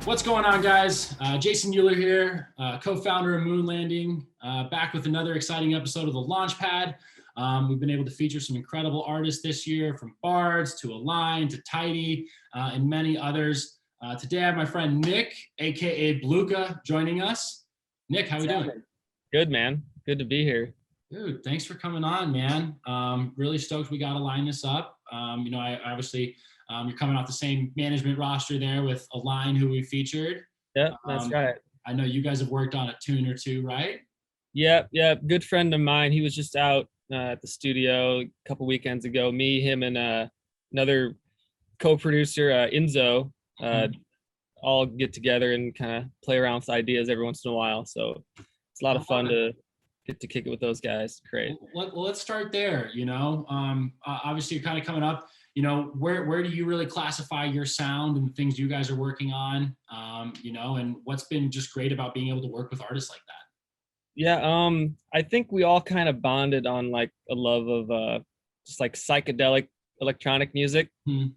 What's going on, guys? Jason Euler here, co-founder of Lvnding, back with another exciting episode of the Launchpad. We've been able to feature some incredible artists this year, from Bards to Align to Tidy, and many others. Today I have my friend Nick, aka Blookah, joining us. Nick, how are we doing? Good, man. Good to be here. Dude, thanks for coming on, man. Really stoked we got to line this up. I obviously, you're coming off the same management roster there with Align, who we featured. Yep, that's right. I know you guys have worked on a tune or two, right? Yep. Good friend of mine. He was just out at the studio a couple weekends ago. Me, him, and another co-producer, Enzo, all get together and kind of play around with ideas every once in a while. So it's a lot of fun to get to kick it with those guys. Great. Well, let's start there. Obviously you're kind of coming up. Where do you really classify your sound and the things you guys are working on? And what's been just great about being able to work with artists like that? Yeah, I think we all kind of bonded on like a love of just like psychedelic electronic music and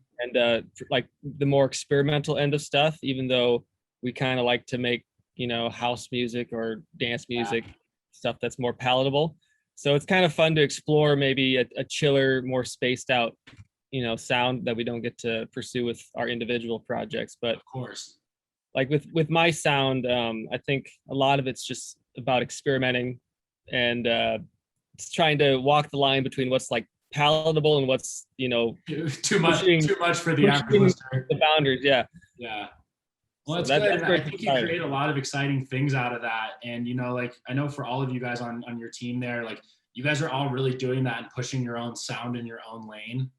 like the more experimental end of stuff, even though we kind of like to make, house music or dance music, stuff that's more palatable. So it's kind of fun to explore maybe a chiller, more spaced out sound that we don't get to pursue with our individual projects. But of course, like with my sound, I think a lot of it's just about experimenting and it's trying to walk the line between what's like palatable and what's too much for the average listener. The boundaries. Yeah Well, that's good. I think you create a lot of exciting things out of that. And I know for all of you guys on your team there, like you guys are all really doing that and pushing your own sound in your own lane.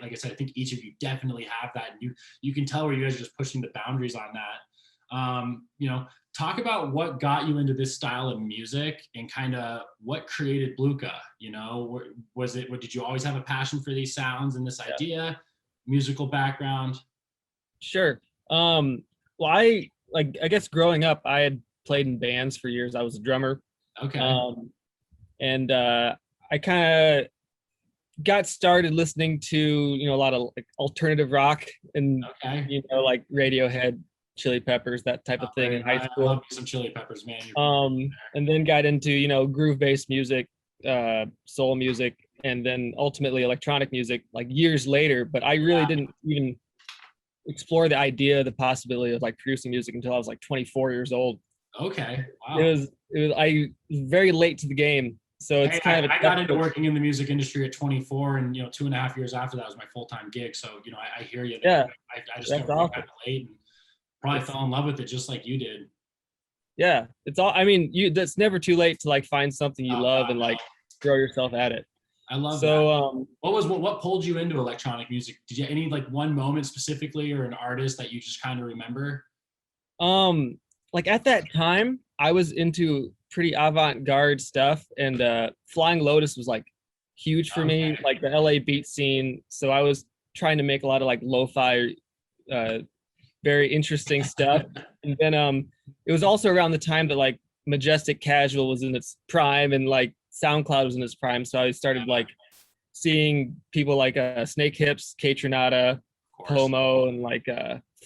Like I said, I think each of you definitely have that. And you can tell where you guys are just pushing the boundaries on that. Talk about what got you into this style of music and kind of what created Blookah. Did you always have a passion for these sounds and this idea, musical background? Sure. Well, I guess growing up, I had played in bands for years. I was a drummer. Okay. And I kind of got started listening to a lot of like alternative rock and like Radiohead, Chili Peppers, that type of thing in high school. I love some Chili Peppers, man. And then got into groove-based music, soul music, and then ultimately electronic music like years later. But I really didn't even explore the idea, the possibility of like producing music until I was like 24 years old. Okay. Wow. I was very late to the game. So it's I got into working in the music industry at 24, and 2.5 years after that was my full-time gig. So I hear you. Yeah, I just got kind of late and probably fell in love with it just like you did. Yeah, it's all. I mean, that's never too late to like find something you love and like throw yourself at it. I love that. What pulled you into electronic music? Did you any like one moment specifically or an artist that you just kind of remember? Like at that time, I was into pretty avant-garde stuff, and Flying Lotus was like huge for me, like the LA beat scene. So I was trying to make a lot of like lo-fi, very interesting stuff. And then it was also around the time that like Majestic Casual was in its prime and like SoundCloud was in its prime. So I started like seeing people like Snake Hips, Kaytranada, Homo, and like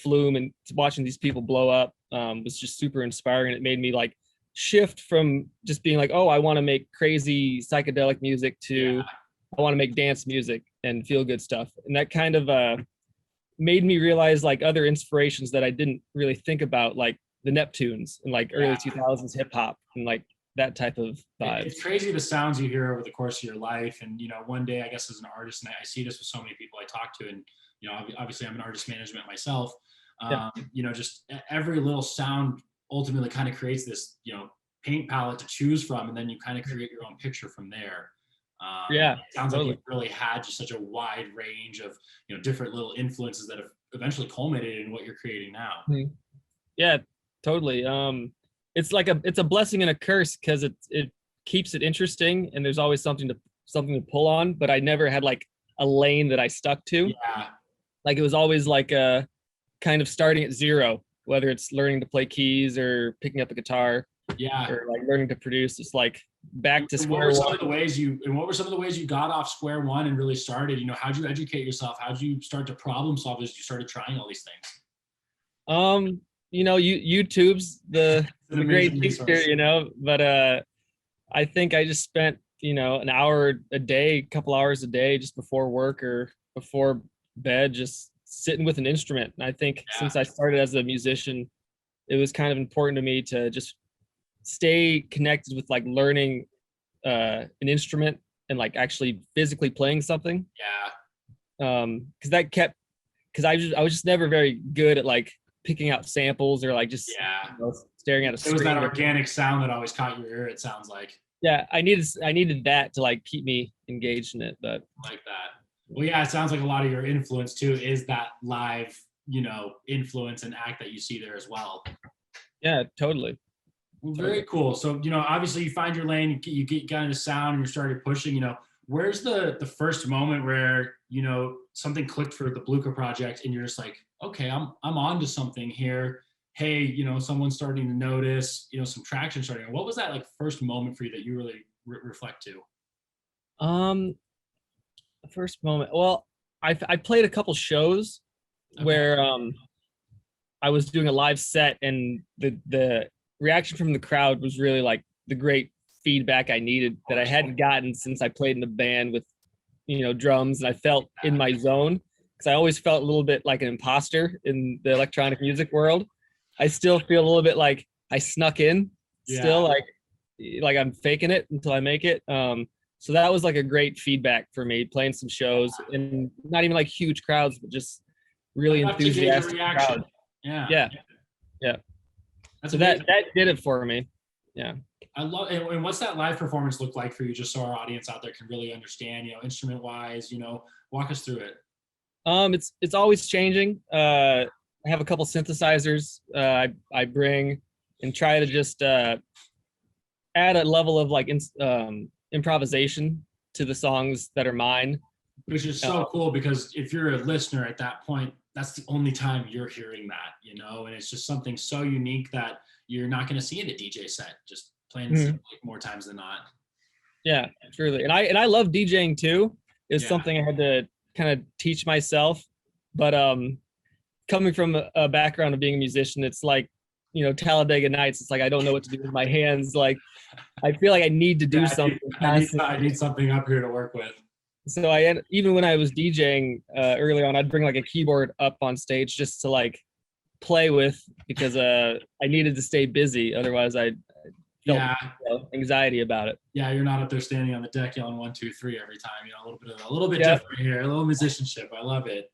Flume, and watching these people blow up was just super inspiring. It made me like shift from just being like, oh, I want to make crazy psychedelic music to I want to make dance music and feel good stuff. And that kind of made me realize like other inspirations that I didn't really think about, like the Neptunes and like early 2000s hip hop and like that type of vibe. It's crazy the sounds you hear over the course of your life. And, one day, I guess as an artist, and I see this with so many people I talk to, and, obviously I'm an artist management myself, just every little sound ultimately kind of creates this, paint palette to choose from, and then you kind of create your own picture from there. It sounds like you've really had just such a wide range of, different little influences that have eventually culminated in what you're creating now. Yeah, totally. It's like it's a blessing and a curse because it keeps it interesting, and there's always something to pull on. But I never had like a lane that I stuck to. Yeah. Like it was always like a kind of starting at zero, whether it's learning to play keys or picking up a guitar. Yeah. Or like learning to produce. It's like back to square what were some one. of the ways you got off square one and really started? You know, how'd you educate yourself? How'd you start to problem solve as you started trying all these things? You know, YouTube's the great teacher, you know, but I think I just spent, you know, an hour a day, a couple hours a day just before work or before bed, just sitting with an instrument. And I think since I started as a musician, it was kind of important to me to just stay connected with like learning an instrument and like actually physically playing something. Because I was just never very good at like picking out samples or like just you know, staring at a screen. It was that organic sound that always caught your ear, it sounds like. Yeah, I needed that to like keep me engaged in it. But like that. Well, yeah, it sounds like a lot of your influence too is that live, you know, influence and act that you see there as well. Yeah, totally. Well, very cool. So, you know, obviously you find your lane, you got into sound and you started pushing, you know, where's the first moment where, you know, something clicked for the Blookah project and you're just like, okay, I'm on to something here. Hey, you know, someone's starting to notice, you know, some traction starting. What was that like first moment for you that you really reflect to? The first moment. Well, I played a couple shows where I was doing a live set and the reaction from the crowd was really like the great feedback I needed that I hadn't gotten since I played in the band with, you know, drums, and I felt in my zone because I always felt a little bit like an imposter in the electronic music world. I still feel a little bit like I snuck in, still like I'm faking it until I make it. So that was like a great feedback for me, playing some shows and not even like huge crowds, but just really enthusiastic crowds. Yeah. So that did it for me. Yeah. I love it. And what's that live performance look like for you, just so our audience out there can really understand, you know, instrument wise, you know, walk us through it. It's always changing. I have a couple synthesizers I bring and try to just add a level of like improvisation to the songs that are mine. Which is so cool because if you're a listener at that point, that's the only time you're hearing that, you know, and it's just something so unique that you're not going to see in a DJ set, just playing more times than not. Yeah, truly. And I love DJing too. It's something I had to kind of teach myself, but coming from a background of being a musician, it's like, you know, Talladega Nights. It's like I don't know what to do with my hands. Like I feel like I need to do something. I need something up here to work with. So even when I was DJing early on, I'd bring like a keyboard up on stage just to like play with because I needed to stay busy. Otherwise, I felt anxiety about it. Yeah, you're not up there standing on the deck yelling 1, 2, 3 every time. You know, a little bit different here, a little musicianship. I love it,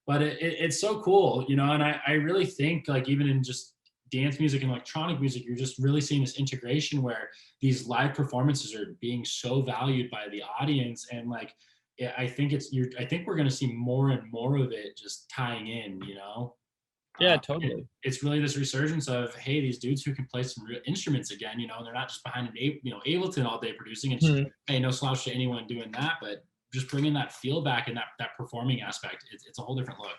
but it's so cool, you know. And I really think like even in just dance music and electronic music, you're just really seeing this integration where these live performances are being so valued by the audience, and like I think we're going to see more and more of it just tying in, you know. Yeah, totally. It's really this resurgence of, hey, these dudes who can play some real instruments again, you know, and they're not just behind Ableton all day producing. And hey, no slouch to anyone doing that, but just bringing that feel back and that performing aspect. It's a whole different look.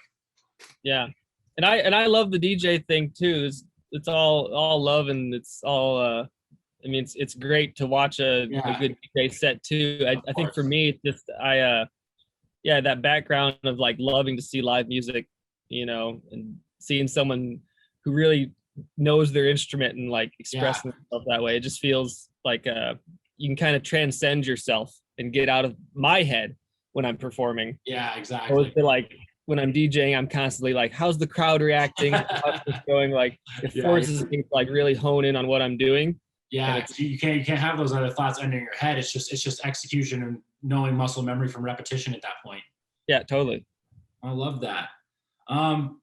Yeah, and I love the DJ thing too. It's all love, and it's all. I mean, it's great to watch a good DJ set too. I think for me, it's just that background of like loving to see live music, you know, and seeing someone who really knows their instrument and like expressing themselves that way. It just feels like you can kind of transcend yourself and get out of my head when I'm performing. Yeah, exactly. So like when I'm DJing, I'm constantly like, how's the crowd reacting? How's this going? Like it forces me to like really hone in on what I'm doing. Yeah, you can't have those other thoughts under your head. It's just execution and knowing muscle memory from repetition at that point. Yeah, totally. I love that.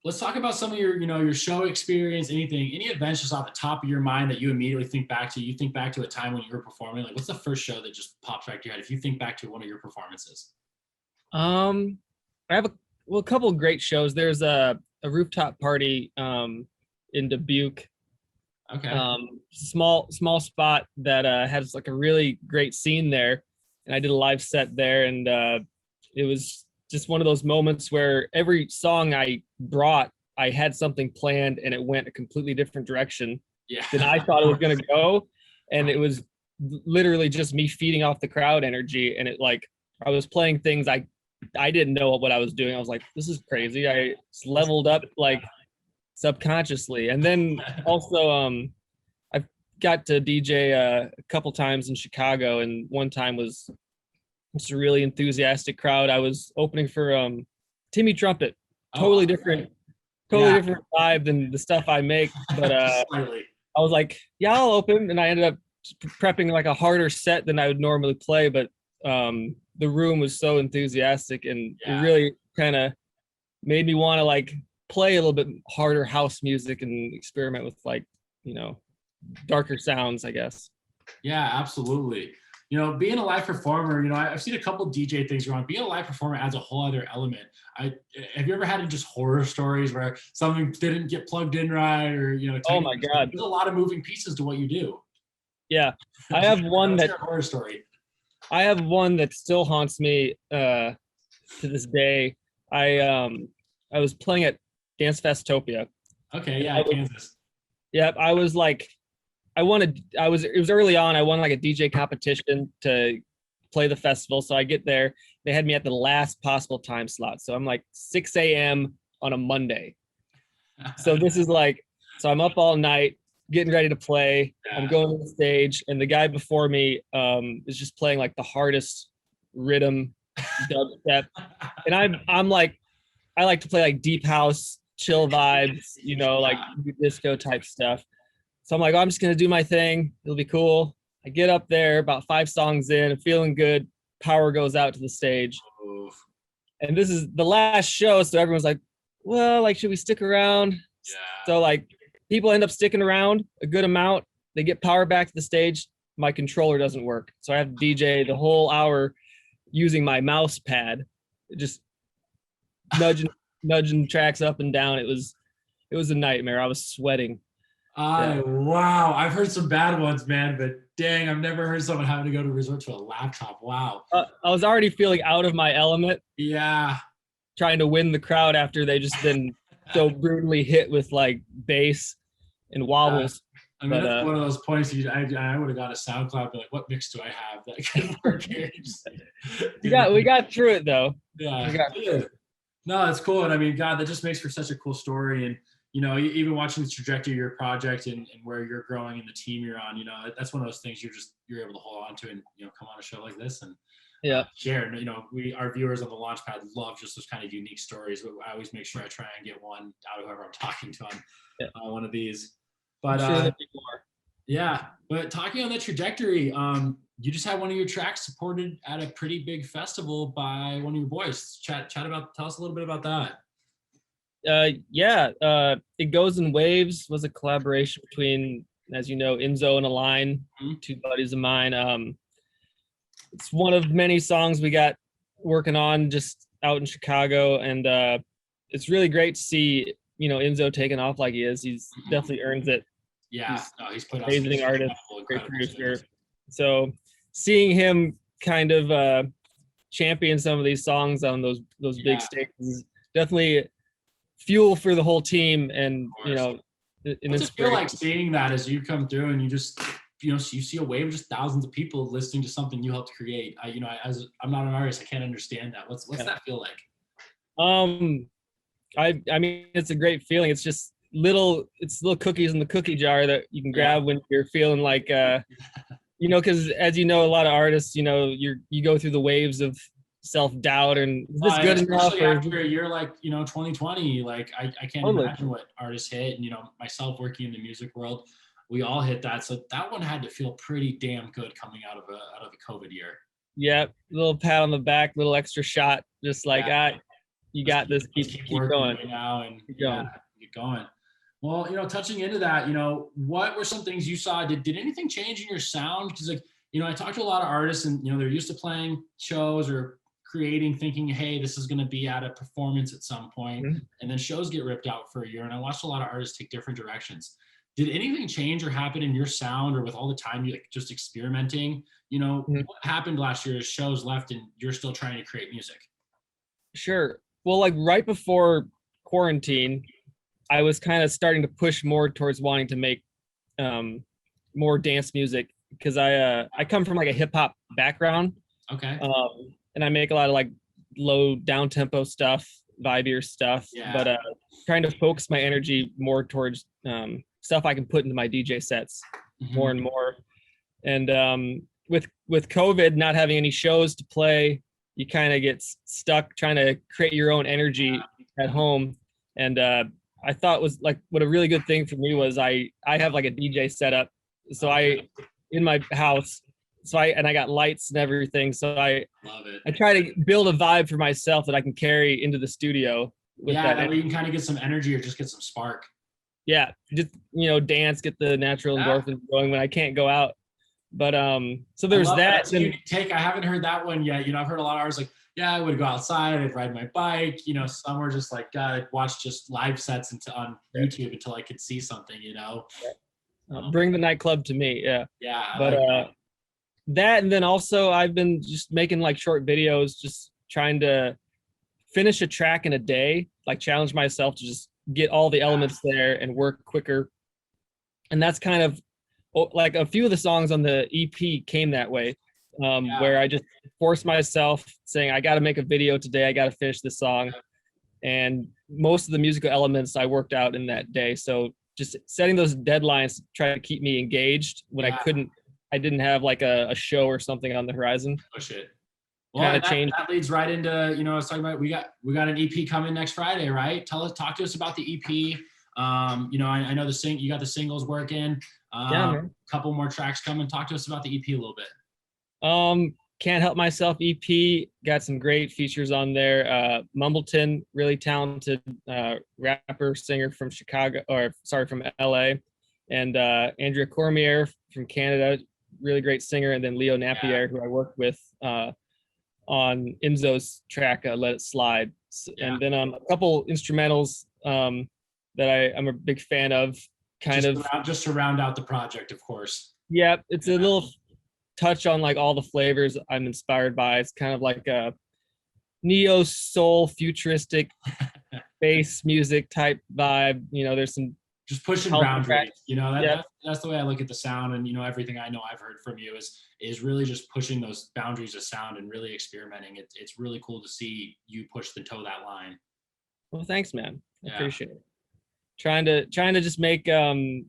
Let's talk about some of your show experience, any events just off the top of your mind that you immediately think back to. You think back to a time when you were performing, like what's the first show that just pops back to your head if you think back to one of your performances? I have a couple of great shows. There's a rooftop party in Dubuque. Okay. Small spot that has like a really great scene there, and I did a live set there, and it was just one of those moments where every song I brought, I had something planned and it went a completely different direction than I thought it was going to go. And it was literally just me feeding off the crowd energy. And it like, I was playing things I didn't know what I was doing. I was like, this is crazy. I leveled up like subconsciously. And then also I've got to DJ a couple times in Chicago, and one time was just a really enthusiastic crowd. I was opening for Timmy Trumpet. Totally different vibe than the stuff I make. But I was like, yeah, I'll open. And I ended up prepping like a harder set than I would normally play. But the room was so enthusiastic, and it really kind of made me want to like play a little bit harder house music and experiment with like, you know, darker sounds, I guess. Yeah, absolutely. You know, being a live performer, you know, I've seen a couple DJ things going on. Being a live performer adds a whole other element. Have you ever had just horror stories where something didn't get plugged in right, or, you know, oh my God, there's a lot of moving pieces to what you do. Yeah, I have one that horror story. I have one that still haunts me to this day. I was playing at Dance Festopia. Okay, yeah, Kansas. Yep, I was like, it was early on. I won like a DJ competition to play the festival. So I get there, they had me at the last possible time slot. So I'm like 6 a.m. on a Monday. So this is like, so I'm up all night getting ready to play. I'm going to the stage, and the guy before me is just playing like the hardest rhythm dubstep. And I'm like, I like to play like deep house, chill vibes, you know, like disco type stuff. So I'm like, oh, I'm just going to do my thing. It'll be cool. I get up there about 5 songs in, I'm feeling good. Power goes out to the stage. Oof. And this is the last show. So everyone's like, well, like, should we stick around? Yeah. So like people end up sticking around a good amount. They get power back to the stage. My controller doesn't work. So I have to DJ the whole hour using my mouse pad, just nudging tracks up and down. It was a nightmare. I was sweating. Wow. I've heard some bad ones, man, but dang, I've never heard someone having to go to resort to a laptop. Wow. I was already feeling out of my element. Yeah. Trying to win the crowd after they just been so brutally hit with like bass and wobbles. I mean, that's one of those points I would have got a SoundCloud, but like, what mix do I have that can work here? We got through it though. Yeah. No, it's cool. And I mean, God, that just makes for such a cool story. And, you know, even watching the trajectory of your project and where you're growing and the team you're on, you know, that's one of those things you're able to hold on to and, you know, come on a show like this and share. You know, our viewers on the Launchpad love just those kind of unique stories. But I always make sure I try and get one out of whoever I'm talking to on one of these. But yeah, but talking on that trajectory, you just had one of your tracks supported at a pretty big festival by one of your boys. Tell us a little bit about that. It Goes in Waves was a collaboration between, as you know, Enzo and Align, two buddies of mine. It's one of many songs we got working on just out in Chicago, and it's really great to see, you know, Enzo taking off like he is. He's definitely earns it. Yeah, he's put amazing artist, great producer. So seeing him kind of champion some of these songs on those big stages is definitely fuel for the whole team, and you know, what's it feel like seeing that as you come through and you just, you know, so you see a wave of just thousands of people listening to something you helped create? I'm not an artist, I can't understand that. What's that feel like? I mean, it's a great feeling. It's just little cookies in the cookie jar that you can grab when you're feeling like you know, because as you know, a lot of artists, you know, you go through the waves of self-doubt and is this good enough? After a year like, you know, 2020, like I can't imagine what artists hit. And, you know, myself working in the music world, we all hit that. So that one had to feel pretty damn good coming out of the COVID year. Yeah, little pat on the back, little extra shot, just like you got this. Keep going right now and keep going. Well, you know, touching into that, you know, what were some things you saw? Did anything change in your sound? Because, like, you know, I talked to a lot of artists, and, you know, they're used to playing shows or creating, thinking, hey, this is going to be at a performance at some point, and then shows get ripped out for a year. And I watched a lot of artists take different directions. Did anything change or happen in your sound, or with all the time you like just experimenting? You know, what happened last year as shows left and you're still trying to create music? Sure. Well, like right before quarantine, I was kind of starting to push more towards wanting to make more dance music because I come from like a hip hop background. Okay. And I make a lot of like low down tempo stuff, vibier stuff, Yeah. but trying to focus my energy more towards stuff I can put into my DJ sets more and more. And with COVID not having any shows to play, you kind of get stuck trying to create your own energy at home. And I thought was like what a really good thing for me was I have like a DJ setup, so I in my house. So I got lights and everything. So I love it. I try to build a vibe for myself that I can carry into the studio. With that way you can kind of get some energy or just get some spark. Yeah, just dance, get the natural endorphins going when I can't go out. But so there's that. That's a unique take. I haven't heard that one yet. I've heard a lot of artists like, yeah, I would go outside, I'd ride my bike. Some were just like, God, I'd watch just live sets on YouTube until I could see something. Bring the nightclub to me. Yeah. Yeah. But that, and then also I've been just making like short videos, just trying to finish a track in a day, like challenge myself to just get all the elements there and work quicker. And that's kind of like a few of the songs on the EP came that way, where I just forced myself saying, I got to make a video today. I got to finish this song. And most of the musical elements I worked out in that day. So just setting those deadlines to try to keep me engaged when I didn't have like a show or something on the horizon. Push it. Well, that leads right into, I was talking about, we got an EP coming next Friday, right? Talk to us about the EP. I know you got the singles working. A couple more tracks coming. Talk to us about the EP a little bit. Can't Help Myself EP got some great features on there. Mumbleton, really talented rapper singer from from LA, and Andrea Cormier from Canada, really great singer, and then Leo Napier, who I worked with on Enzo's track Let It Slide. And then a couple instrumentals that I'm a big fan of, just to round out the project, of course. Yeah, it's a little touch on like all the flavors I'm inspired by. It's kind of like a neo soul futuristic bass music type vibe. There's some just pushing boundaries. That's the way I look at the sound, and everything I know I've heard from you is really just pushing those boundaries of sound and really experimenting. It's really cool to see you push the toe that line. Well, thanks, man. I appreciate it. Trying to just make the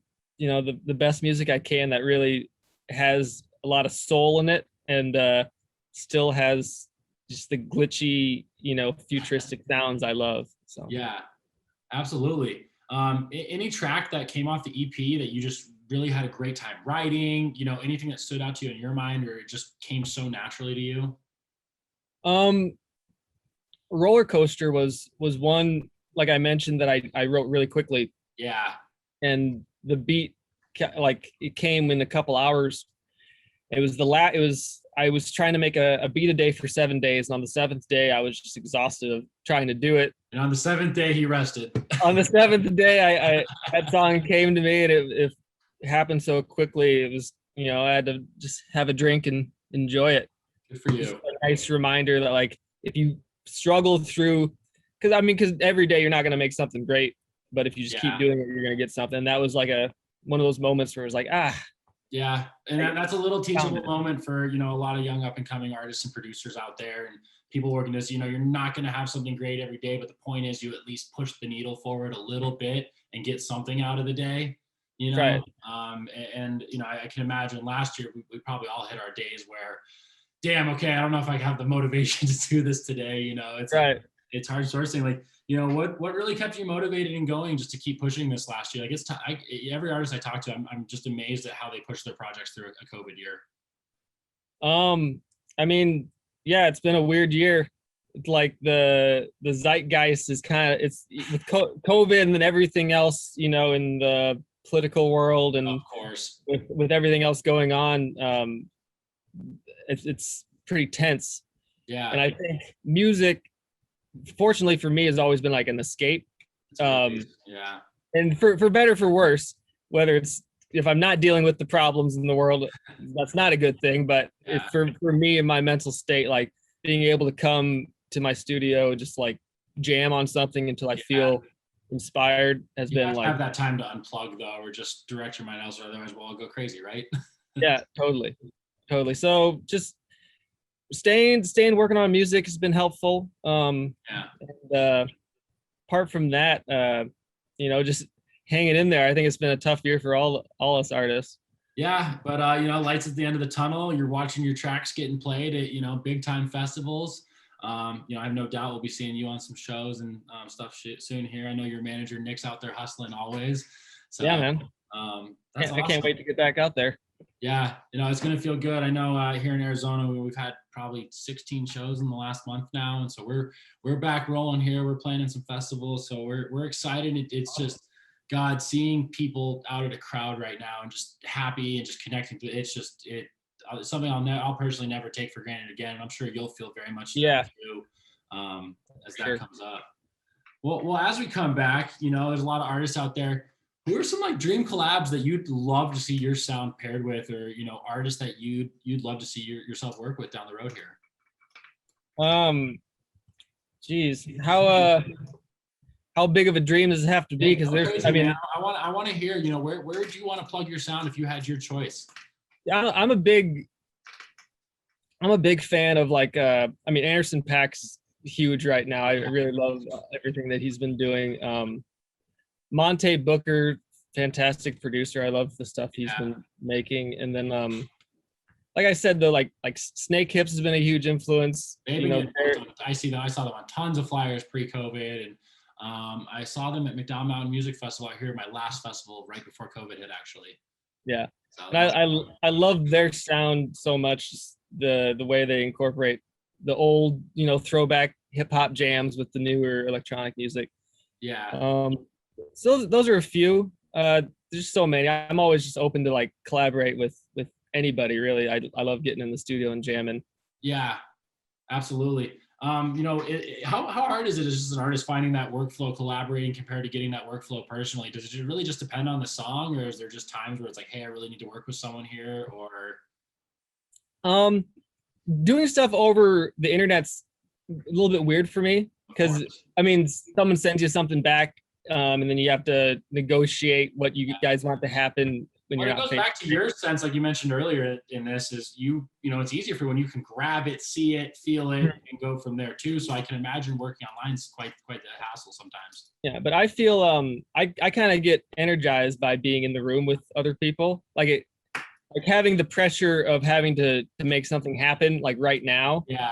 best music I can that really has a lot of soul in it, and still has just the glitchy, futuristic sounds I love. So yeah, absolutely. Any track that came off the EP that you just really had a great time writing, anything that stood out to you in your mind, or it just came so naturally to you? Rollercoaster was one, like I mentioned, that I wrote really quickly. Yeah. And the beat, like, it came in a couple hours. I was trying to make a beat a day for 7 days, and on the 7th day I was just exhausted of trying to do it. And on the 7th day he rested. On the 7th day I that song came to me, and it happened so quickly. It was, I had to just have a drink and enjoy it. Good for you. Just a nice reminder that, like, if you struggle through, because every day you're not going to make something great, but if you just keep doing it, you're going to get something. And that was like one of those moments where it was like, yeah. And that's a little teachable moment for, a lot of young up and coming artists and producers out there and people working this. You're not going to have something great every day, but the point is you at least push the needle forward a little bit and get something out of the day, Right. I can imagine last year we probably all hit our days where, damn, okay, I don't know if I have the motivation to do this today. It's right. It's hard sourcing. Like, what really kept you motivated and going just to keep pushing this last year? Like, every artist I talk to, I'm just amazed at how they push their projects through a COVID year. It's been a weird year. It's like the zeitgeist is it's with COVID and then everything else, in the political world, and of course with everything else going on, it's pretty tense. Yeah. And I think music, fortunately for me, has always been like an escape. Yeah. And for better, for worse, whether it's, if I'm not dealing with the problems in the world, that's not a good thing. But for me and my mental state, like being able to come to my studio and just like jam on something until I feel inspired has been like, have that time to unplug though, or just direct your mind elsewhere. Otherwise, we'll all go crazy, right? Yeah, totally. So just staying working on music has been helpful. Yeah. And, apart from that, just hanging in there. I think it's been a tough year for all us artists. Yeah, but lights at the end of the tunnel. You're watching your tracks getting played at big time festivals. I have no doubt we'll be seeing you on some shows and stuff soon here. I know your manager Nick's out there hustling always. So Yeah, man. that's awesome. I can't wait to get back out there. Yeah, it's gonna feel good. I know here in Arizona we've had probably 16 shows in the last month now, and so we're back rolling here. We're playing in some festivals, so we're excited. It's just God, seeing people out at a crowd right now and just happy and just connecting to it's something I'll personally never take for granted again. And I'm sure you'll feel very much that too as that comes up. Well, as we come back, there's a lot of artists out there. Who are some like dream collabs that you'd love to see your sound paired with, or artists that you'd love to see yourself work with down the road here? Geez, how big of a dream does it have to be? Because I want to hear, where do you want to plug your sound if you had your choice? I'm a big fan of Anderson .Paak's huge right now. I really love everything that he's been doing. Monte Booker, fantastic producer. I love the stuff he's been making. And then like I said though, like Snake Hips has been a huge influence. I saw them on tons of flyers pre-COVID, and I saw them at McDonald Mountain Music Festival out here at my last festival right before COVID hit, actually. Yeah. So and I love their sound so much, the way they incorporate the old, throwback hip hop jams with the newer electronic music. Yeah. So those are a few. There's so many. I'm always just open to like collaborate with anybody really. I love getting in the studio and jamming. Yeah, absolutely. How hard is it as just an artist finding that workflow collaborating compared to getting that workflow personally? Does it really just depend on the song, or is there just times where it's like, hey, I really need to work with someone here? Or doing stuff over the internet's a little bit weird for me, because someone sends you something back, and then you have to negotiate what you guys want to happen when you're not. It goes back to your sense, like you mentioned earlier in this, is it's easier for when you can grab it, see it, feel it, and go from there too. So I can imagine working online is quite the hassle sometimes. Yeah, but I feel I kind of get energized by being in the room with other people, like having the pressure of having to make something happen like right now. Yeah.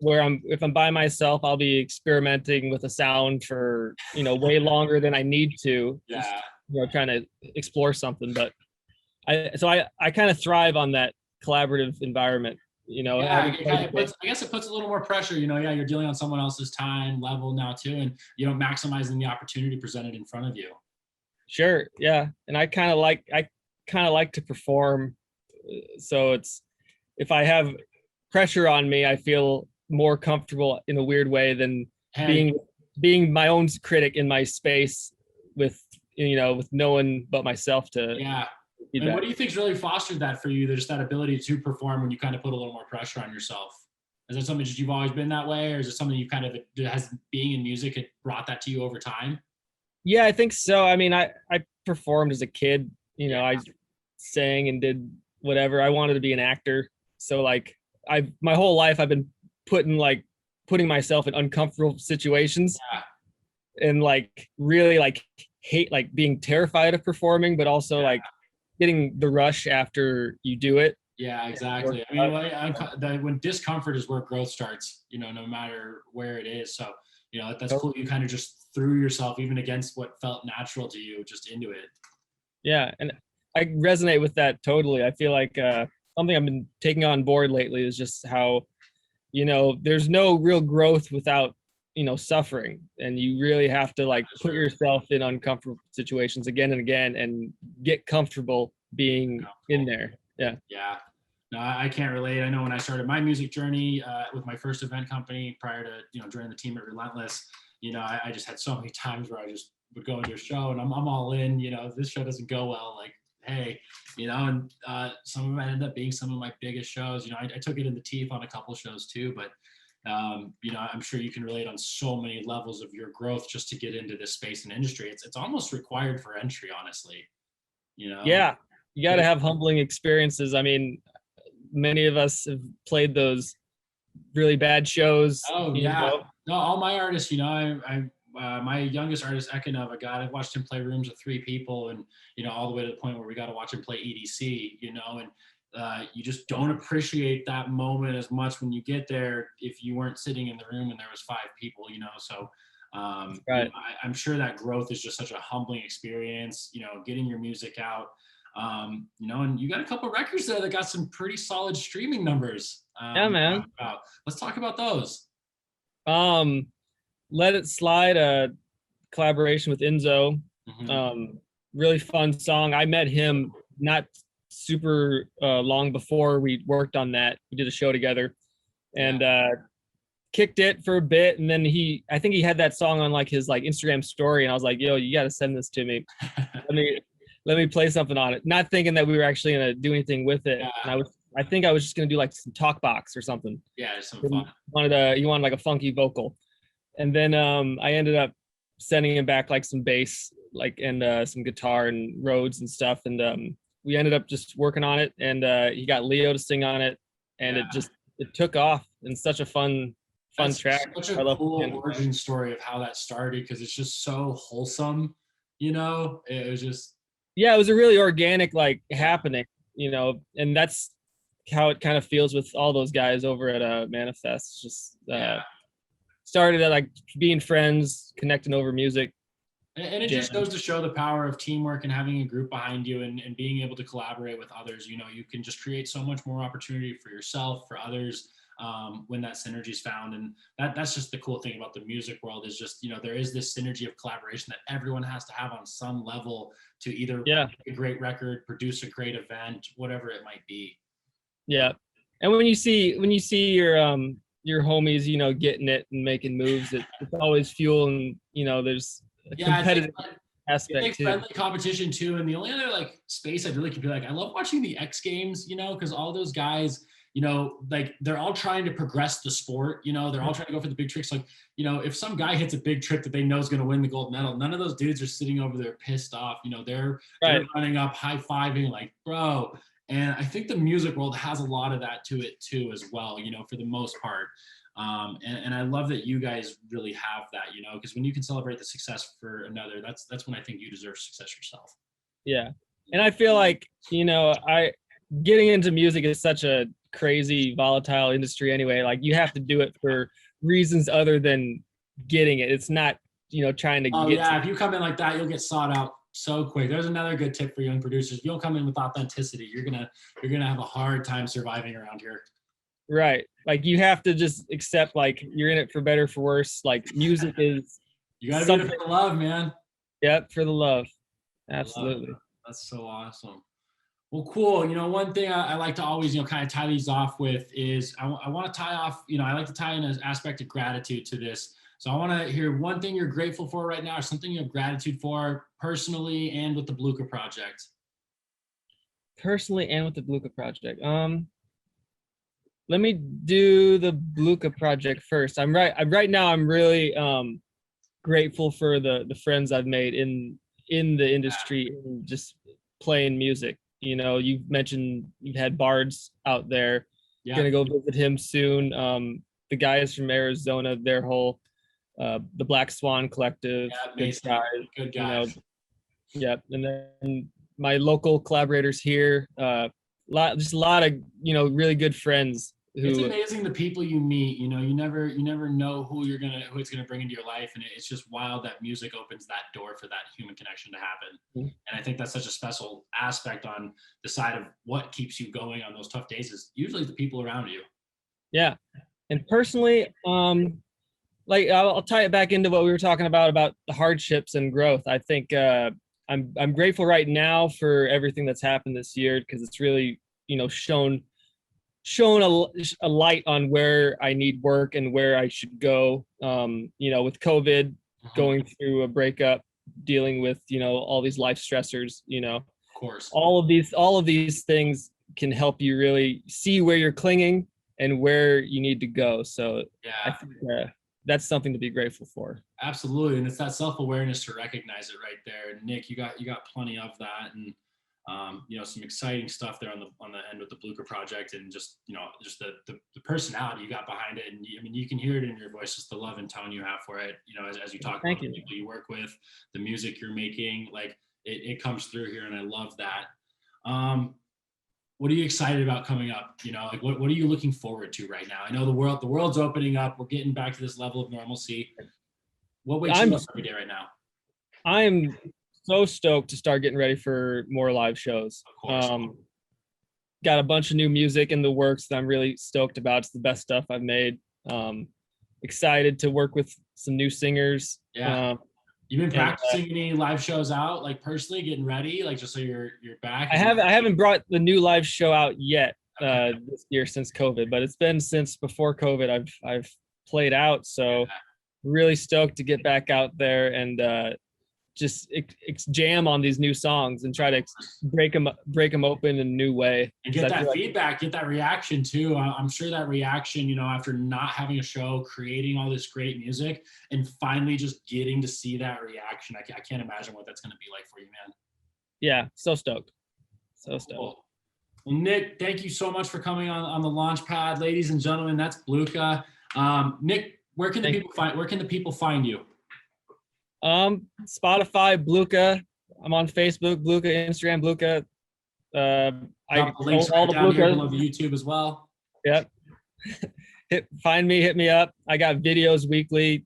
Where if I'm by myself, I'll be experimenting with a sound for way longer than I need to. Yeah. Just, trying to explore something. But I kind of thrive on that collaborative environment. I guess it puts a little more pressure. You're dealing on someone else's time level now too, and maximizing the opportunity presented in front of you. Sure. Yeah, and I kind of like to perform. So if I have pressure on me, I feel more comfortable in a weird way than being my own critic in my space with no one but myself to. Yeah. And what do you think's really fostered that for you? There's that ability to perform when you kind of put a little more pressure on yourself. Is that something that you've always been that way, or is it something you kind of has being in music it brought that to you over time? Yeah, I think so. I performed as a kid. I sang and did whatever. I wanted to be an actor. So my whole life I've been putting myself in uncomfortable situations, and really hate being terrified of performing, but also getting the rush after you do it. Yeah, exactly. When discomfort is where growth starts, no matter where it is. So, that's cool. You kind of just threw yourself even against what felt natural to you, just into it. Yeah. And I resonate with that totally. I feel like something I've been taking on board lately is just how, there's no real growth without, suffering. And you really have to put yourself in uncomfortable situations again and again and get comfortable being in there. Yeah. Yeah. No, I can't relate. I know when I started my music journey with my first event company prior to, joining the team at Relentless, I just had so many times where I just would go into a show and I'm all in, if this show doesn't go well, hey, and some of them ended up being some of my biggest shows. I took it in the teeth on a couple shows too, but I'm sure you can relate on so many levels of your growth just to get into this space and industry. It's almost required for entry, honestly. Yeah. You got to have humbling experiences. I mean, many of us have played those really bad shows. Oh yeah. No, all my artists, my youngest artist, Ekanov, I've watched him play rooms with 3 people, and all the way to the point where we got to watch him play EDC, and you just don't appreciate that moment as much when you get there if you weren't sitting in the room and there was 5 people, so right. I'm sure that growth is just such a humbling experience, getting your music out, and you got a couple records there that got some pretty solid streaming numbers. Yeah, man. Let's talk about those. Let It Slide, a collaboration with Enzo. Mm-hmm. Really fun song. I met him not super long before we worked on that. We did a show together, and kicked it for a bit, and then I think he had that song on like his like Instagram story, and I was like, yo, you got to send this to me. let me play something on it, not thinking that we were actually gonna do anything with it. And I think I was just gonna do like some talk box or something. Yeah, just some fun. He wanted like a funky vocal, and then I ended up sending him back like some bass, like, and some guitar and Rhodes and stuff, and we ended up just working on it, and he got Leo to sing on it, and it took off. And such a fun track. Such a cool origin story of how that started, because it's just so wholesome, it was just, it was a really organic like happening, and that's how it kind of feels with all those guys over at Manifest. Just started at like being friends, connecting over music. And it just goes to show the power of teamwork and having a group behind you, and being able to collaborate with others. You can just create so much more opportunity for yourself, for others, when that synergy is found. And that's just the cool thing about the music world, is just, there is this synergy of collaboration that everyone has to have on some level to either make a great record, produce a great event, whatever it might be. Yeah. And when you see your homies, getting it and making moves, it's always fuel, and there's a competitive aspect too. Friendly competition too. And the only other like space I really could be like, I love watching the X Games, because all those guys, like they're all trying to progress the sport, they're all trying to go for the big tricks. Like, if some guy hits a big trick that they know is going to win the gold medal, none of those dudes are sitting over there pissed off. They're running up, high-fiving, like, bro. And I think the music world has a lot of that to it too, as well, for the most part. And I love that you guys really have that, because when you can celebrate the success for another, that's when I think you deserve success yourself. Yeah. And I feel like, getting into music is such a crazy, volatile industry anyway. Like, you have to do it for reasons other than getting it. It's not, trying to if you come in like that, you'll get sought out so quick. There's another good tip for young producers. If you don't come in with authenticity, you're gonna have a hard time surviving around here. Right. Like, you have to just accept, like, you're in it for better, for worse. Like, music is you gotta be in it for the love, man. Yep, for the love. Absolutely. That's so awesome. Well, cool. One thing I like to always, kind of tie these off with is I want to tie off, I like to tie in an aspect of gratitude to this. So I want to hear one thing you're grateful for right now, or something you have gratitude for personally and with the Blookah project. Personally and with the Blookah project. Let me do the Blookah project first. Right now I'm really grateful for the friends I've made in the industry, and just playing music. You've mentioned you've had Bards out there. Gonna go visit him soon. The guys from Arizona, their whole the Black Swan Collective, good guys. Yep. And then my local collaborators here, just a lot of really good friends. It's amazing the people you meet. You never know who it's gonna bring into your life, and it's just wild that music opens that door for that human connection to happen. Mm-hmm. And I think that's such a special aspect on the side of what keeps you going on those tough days, is usually the people around you. Yeah. And personally, like, I'll tie it back into what we were talking about the hardships and growth. I think I'm grateful right now for everything that's happened this year, because it's really shown a light on where I need work and where I should go. With COVID, going through a breakup, dealing with all these life stressors. Of course, all of these things can help you really see where you're clinging and where you need to go. So I think that's something to be grateful for. Absolutely. And it's that self-awareness to recognize it right there. And Nick, you got plenty of that. And Some exciting stuff there on the end with the Blookah project, and just the personality you got behind it. And you can hear it in your voice, just the love and tone you have for it. As you talk about the people you work with, the music you're making, like it comes through here, and I love that. What are you excited about coming up? What are you looking forward to right now? I know the world's opening up. We're getting back to this level of normalcy. What wakes you up every day right now? I'm so stoked to start getting ready for more live shows. Of course. Got a bunch of new music in the works that I'm really stoked about. It's the best stuff I've made. Excited to work with some new singers. Yeah. You've been practicing any live shows out, like personally getting ready, like just so you're back? I haven't brought the new live show out yet this year since COVID, but it's been since before COVID. I've played out, so really stoked to get back out there and just jam on these new songs and try to break them open in a new way. And get that feedback, get that reaction too. I'm sure that reaction, after not having a show, creating all this great music, and finally just getting to see that reaction, I can't imagine what that's going to be like for you, man. Yeah, so stoked. So stoked. Cool. Well, Nick, thank you so much for coming on the launch pad. Ladies and gentlemen, that's Blookah. Nick, where can the people find you? Spotify, Blookah. I'm on Facebook, Blookah, Instagram, Blookah. I links all the down here below the YouTube as well. Yep. Hit me up. I got videos weekly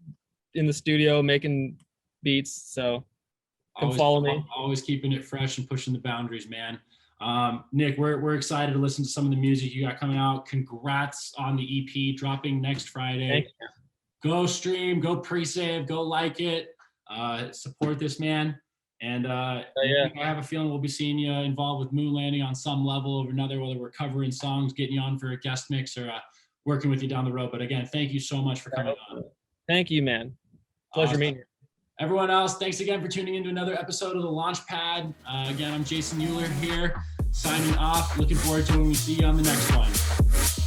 in the studio making beats, so follow me. Always keeping it fresh and pushing the boundaries, man. Nick, we're excited to listen to some of the music you got coming out. Congrats on the EP dropping next Friday. Thank you. Go stream, go pre-save, go like it. Support this man, and I have a feeling we'll be seeing you involved with Lvnding on some level or another, whether we're covering songs, getting you on for a guest mix, or working with you down the road. But again, thank you so much for coming on. Thank you, man. Pleasure meeting you. Everyone else, thanks again for tuning into another episode of the Launchpad. Again, I'm Jason Euler here, signing off. Looking forward to when we see you on the next one.